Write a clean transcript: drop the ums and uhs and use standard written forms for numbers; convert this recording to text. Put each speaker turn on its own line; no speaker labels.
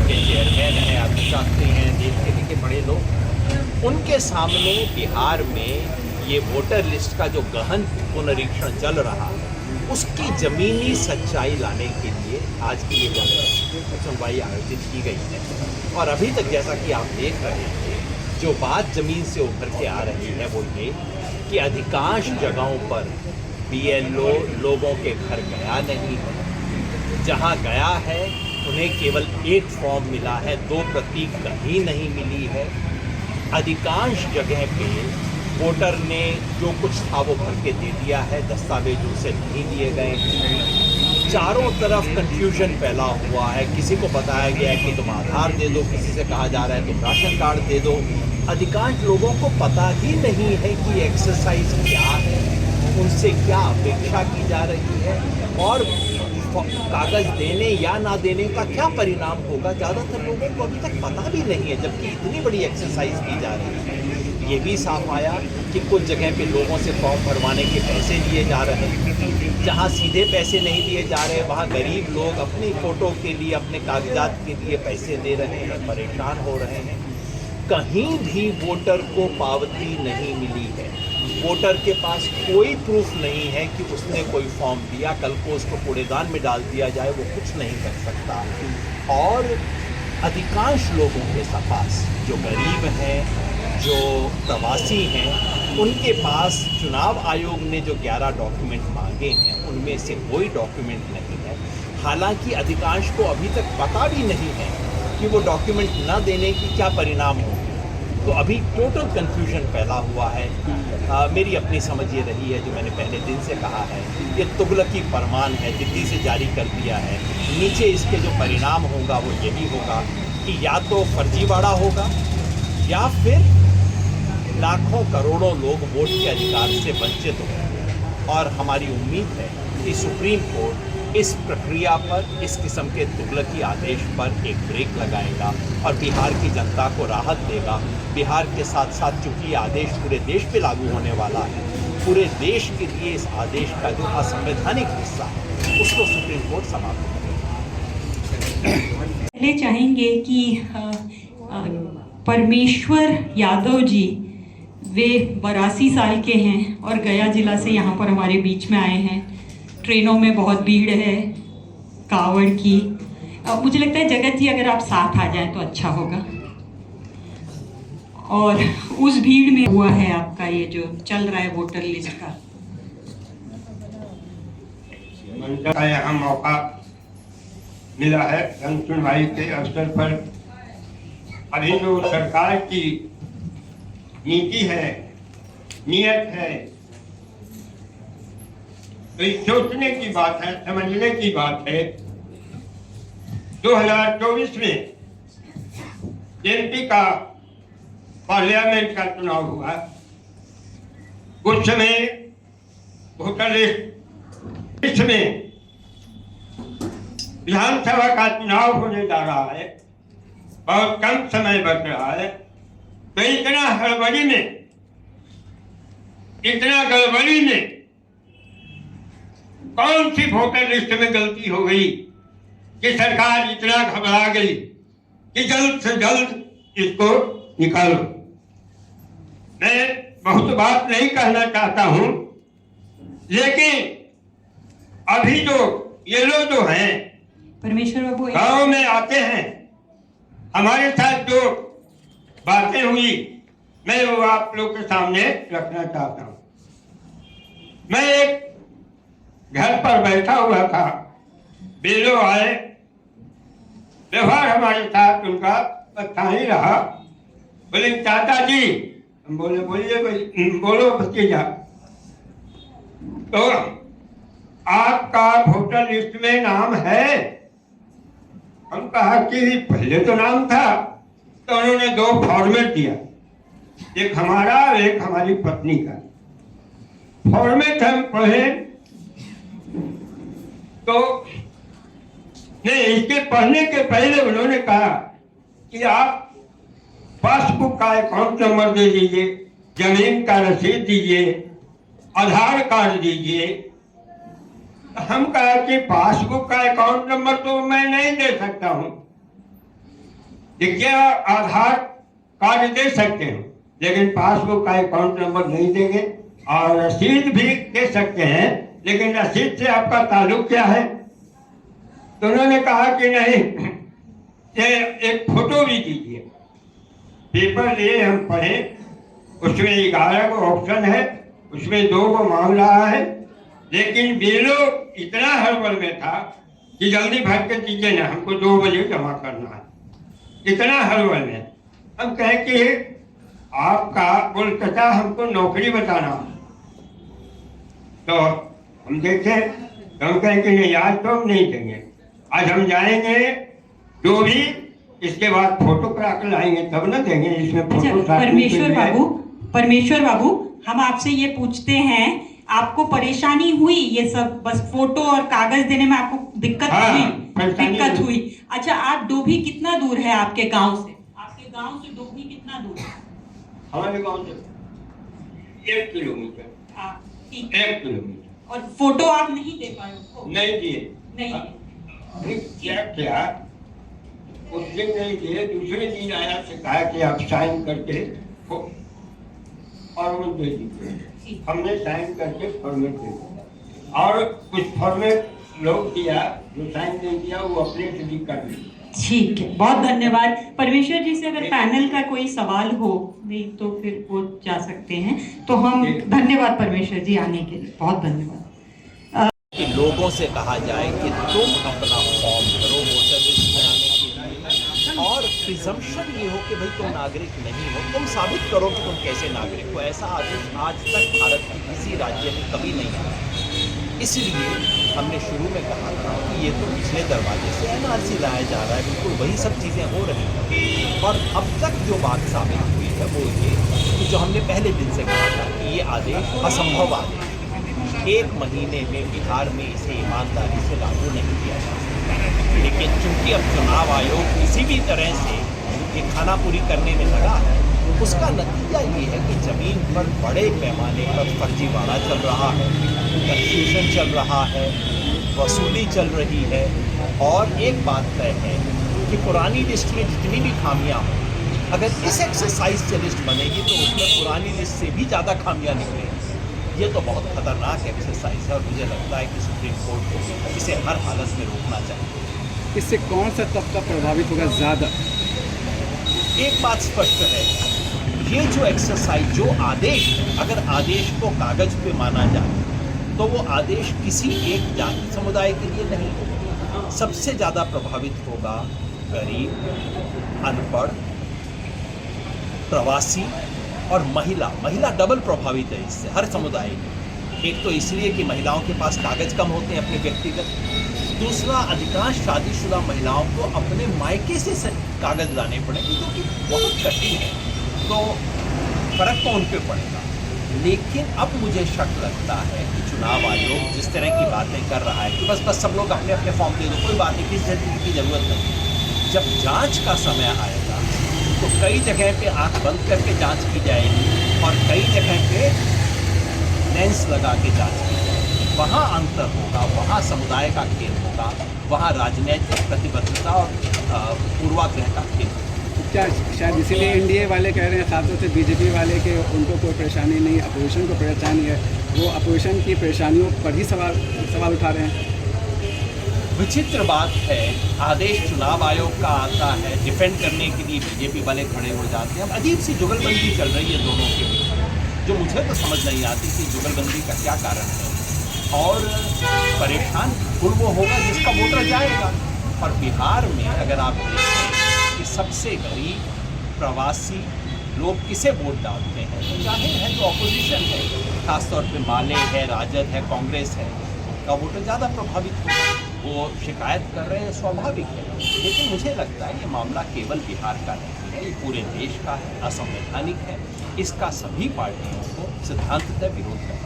के चेयरमैन हैं, अधिशासी हैं, देश के लिखे पढ़े लोग, उनके सामने बिहार में ये वोटर लिस्ट का जो गहन पुनरीक्षण चल रहा है उसकी ज़मीनी सच्चाई लाने के लिए आज की ये सुनवाई आयोजित की गई है। और अभी तक जैसा कि आप देख रहे हैं, जो बात ज़मीन से उभर के आ रही है वो ये कि अधिकांश जगहों पर BLO लोगों के घर गया नहीं है। जहां गया है उन्हें केवल एक फॉर्म मिला है, 2 प्रति कहीं नहीं मिली है। अधिकांश जगह पे वोटर ने जो कुछ था वो भर के दे दिया है, दस्तावेज उनसे नहीं दिए गए हैं। चारों तरफ कंफ्यूजन फैला हुआ है, किसी को बताया गया है कि तुम आधार दे दो, किसी से कहा जा रहा है तुम राशन कार्ड दे दो। अधिकांश लोगों को पता ही नहीं है कि एक्सरसाइज क्या है, उनसे क्या अपेक्षा की जा रही है और कागज देने या ना देने का क्या परिणाम होगा। ज़्यादातर लोगों को अभी तक पता भी नहीं है, जबकि इतनी बड़ी एक्सरसाइज की जा रही है। ये भी साफ आया कि कुछ जगह पे लोगों से फॉर्म भरवाने के पैसे लिए जा रहे हैं, जहाँ सीधे पैसे नहीं दिए जा रहे वहाँ गरीब लोग अपनी फ़ोटो के लिए, अपने कागजात के लिए पैसे दे रहे हैं, परेशान हो रहे हैं। कहीं भी वोटर को पावती नहीं मिली है, वोटर के पास कोई प्रूफ नहीं है कि उसने कोई फॉर्म दिया, कल को उसको कूड़ेदान में डाल दिया जाए वो कुछ नहीं कर सकता। और अधिकांश लोगों के पास, जो गरीब हैं, जो प्रवासी हैं, उनके पास चुनाव आयोग ने जो 11 डॉक्यूमेंट मांगे हैं उनमें से कोई डॉक्यूमेंट नहीं है। हालांकि अधिकांश को अभी तक पता भी नहीं है कि वो डॉक्यूमेंट न देने की क्या परिणाम होंगे। तो अभी टोटल कन्फ्यूजन फैला हुआ है। मेरी अपनी समझ ये रही है, जो मैंने पहले दिन से कहा है, ये तुगलकी फरमान है, दिल्ली से जारी कर दिया है। नीचे इसके जो परिणाम होगा वो यही होगा कि या तो फर्जीवाड़ा होगा या फिर लाखों करोड़ों लोग वोट के अधिकार से वंचित होंगे। और हमारी उम्मीद है कि सुप्रीम कोर्ट इस प्रक्रिया पर, इस किस्म के तुगलकी आदेश पर एक ब्रेक लगाएगा और बिहार की जनता को राहत देगा। बिहार के साथ साथ चूँकि आदेश पूरे देश पे लागू होने वाला है, पूरे देश के लिए इस आदेश का जो असंवैधानिक हिस्सा है उसको सुप्रीम कोर्ट समाप्त करेगा।
पहले चाहेंगे कि परमेश्वर यादव जी, वे 82 साल के हैं और गया जिला से यहाँ पर हमारे बीच में आए हैं। ट्रेनों में बहुत भीड़ है कावड़ की। मुझे लगता है जगत जी अगर आप साथ आ जाएं तो अच्छा होगा। और उस भीड़ में हुआ है आपका ये जो चल रहा है वोटर लिस्ट का।
यहाँ मौका मिला है जन सुनवाई के अवसर पर। अभी जो सरकार की नीति है, नियत है, तो ये सोचने की बात है, समझने की बात है। 2024 में MP का पार्लियामेंट का चुनाव हुआ। उस समय वोटर लिस्ट में विधानसभा का चुनाव होने जा रहा है, बहुत कम समय बच रहा है। तो इतना हड़बड़ी में, इतना गड़बड़ी में कौन सी वोटर लिस्ट में गलती हो गई कि सरकार इतना घबरा गई कि जल्द से जल्द इसको निकालो। मैं बहुत बात नहीं कहना चाहता हूं, लेकिन अभी जो ये लोग जो हैं
परमेश्वर बाबू
गांव में आते हैं, हमारे साथ जो बातें हुई मैं वो आप लोग के सामने रखना चाहता हूं। मैं एक घर पर बैठा हुआ था, BLO आए, व्यवहार हमारे साथ उनका अच्छा ही रहा। बोले चाचा जी, हम बोले बोलिए बोलो भतीजा, तो आपका वोटर लिस्ट में नाम है? हम कहा कि पहले तो नाम था। तो उन्होंने 2 फॉर्मेट दिया, एक हमारा और एक हमारी पत्नी का। फॉर्मेट हम पढ़े तो नहीं, इसके पढ़ने के पहले उन्होंने कहा कि आप पासबुक का अकाउंट नंबर दे दीजिए, जमीन का रसीद दीजिए, आधार कार्ड दीजिए। हम कहा कि पासबुक का अकाउंट नंबर तो मैं नहीं दे सकता हूं, क्या आधार कार्ड दे सकते हो, लेकिन पासबुक का अकाउंट नंबर नहीं देंगे, और रसीद भी दे सकते हैं, लेकिन रसीद से आपका ताल्लुक क्या है। तो उन्होंने कहा कि नहीं, ये एक फोटो भी दीजिए। पेपर लिए हम पढ़े, उसमें 11 को ऑप्शन है, उसमें 2 को मांग रहा है, लेकिन बेलो इतना हड़बड़ में था कि जल्दी भर के दीजिए ना, हमको 2 बजे जमा करना है। इतना हड़बड़ में हम कहें कि आपका कोलकाता हमको नौकरी बताना। तो हम देखे तो हम कहें कि नहीं, आज तो हम नहीं देंगे, आज हम जाएंगे जो भी, इसके बाद फोटो करा कर लाएंगे तब ना देंगे। इसमें फोटो
परमेश्वर बाबू, हम आपसे ये पूछते हैं, आपको परेशानी हुई ये सब बस फोटो और कागज देने में आपको दिक्कत हुई? अच्छा, आप डोभी कितना दूर है आपके गांव से? आपके गांव से डोभी कितना दूर है?
हमारे गांव से 1 किलोमीटर।
ठीक।
1 किलोमीटर।
और फोटो आप नहीं दे पाए उसको?
नहीं दिए।
नहीं
क्या उस दिन नहीं दिए, दूसरे दिन आया से कहा कि आप साइन करके फॉर्मेट दे दीजिए। हमने साइन करके फॉर्मेट दे दिया, और कुछ फॉर्मेट लोग दिया, जो साइन नहीं दिया वो अपने से भी कर दिया।
ठीक है, बहुत धन्यवाद। परमेश्वर जी से अगर पैनल का कोई सवाल हो, नहीं तो फिर वो जा सकते हैं। तो हम धन्यवाद परमेश्वर जी आने के लिए, बहुत धन्यवाद।
कि लोगों से कहा जाए कि तुम अपना फॉर्म भरो वोटर लिस्ट में आने के लिए, और प्रिजम्पशन ये हो कि भाई तुम नागरिक नहीं हो, तुम साबित करो कि तुम कैसे नागरिक हो। ऐसा आदेश आज तक भारत के किसी राज्य में कभी नहीं आया। इसलिए हमने शुरू में कहा था कि ये तो पिछले दरवाजे से एनआरसी लाया जा रहा है, बिल्कुल वही सब चीज़ें हो रही हैं। और अब तक जो बात साबित हुई है वो ये कि जो हमने पहले दिन से कहा था कि ये आदेश असंभव आदेश, 1 महीने में बिहार में इसे ईमानदारी से लागू नहीं किया जा सकता। लेकिन चूंकि अब चुनाव आयोग किसी भी तरह से ये खानापुरी करने में लगा है, उसका नतीजा ये है कि ज़मीन पर बड़े पैमाने पर फर्जीवाड़ा चल रहा है, कंफ्यूजन चल रहा है, वसूली चल रही है। और एक बात तय है कि पुरानी लिस्ट में जितनी भी खामियां हों, अगर इस एक्सरसाइज से लिस्ट बनेगी तो उसमें पुरानी लिस्ट से भी ज़्यादा खामियां निकलेंगी। ये तो बहुत खतरनाक एक्सरसाइज है, और मुझे लगता है कि सुप्रीम कोर्ट को इसे हर हालत में रोकना चाहिए।
इससे कौन सा तबका प्रभावित होगा ज़्यादा?
एक बात स्पष्ट है, ये जो एक्सरसाइज, जो आदेश, अगर आदेश को कागज पे माना जाए तो वो आदेश किसी एक जाति समुदाय के लिए नहीं होगा। सबसे ज़्यादा प्रभावित होगा गरीब, अनपढ़, प्रवासी और महिला डबल प्रभावित है इससे, हर समुदाय में। एक तो इसलिए कि महिलाओं के पास कागज कम होते हैं अपने व्यक्तिगत, दूसरा अधिकांश शादीशुदा महिलाओं को अपने मायके से कागज लाने पड़ेंगे, जो कि बहुत कठिन है। तो फर्क तो उन पर पड़ेगा। लेकिन अब मुझे शक लगता है कि चुनाव आयोग जिस तरह की बातें कर रहा है कि बस सब लोग अपने अपने फॉर्म दे दो, कोई बात नहीं, किसी सर्टिफिकेट की ज़रूरत नहीं। जब जांच का समय आएगा तो कई जगह पे आंख बंद करके जांच की जाएगी, और कई जगह पे लेंस लगा के जांच की जाएगी। वहाँ अंतर होगा, वहाँ समुदाय का खेल होगा, वहाँ राजनीतिक प्रतिबद्धता और पूर्वाग्रह का खेल होगा।
क्या शायद इसीलिए एनडीए वाले कह रहे हैं, खासतौर से बीजेपी वाले, कि उनको कोई परेशानी नहीं, अपोजिशन को परेशानी है, वो अपोजिशन की परेशानियों पर ही सवाल उठा रहे हैं?
विचित्र बात है, आदेश चुनाव आयोग का आता है, डिफेंड करने के लिए बीजेपी वाले खड़े हो जाते हैं। अब अजीब सी जुगलबंदी चल रही है दोनों के बीच, जो मुझे तो समझ नहीं आती कि जुगलबंदी का क्या कारण है। और परेशान कुल वो होगा जिसका वोटर जाएगा। और बिहार में अगर आप देखें कि सबसे गरीब, प्रवासी लोग किसे वोट डालते हैं, तो जाहिर है जो ऑपोजिशन है, खासतौर पे माले है, राजद है, कांग्रेस है, उनका वोटर ज़्यादा प्रभावित होगा। वो शिकायत कर रहे हैं, स्वाभाविक है। लेकिन मुझे लगता है ये मामला केवल बिहार का नहीं है, ये पूरे देश का है, असंवैधानिक है। इसका सभी पार्टियों को सिद्धांततः विरोध करना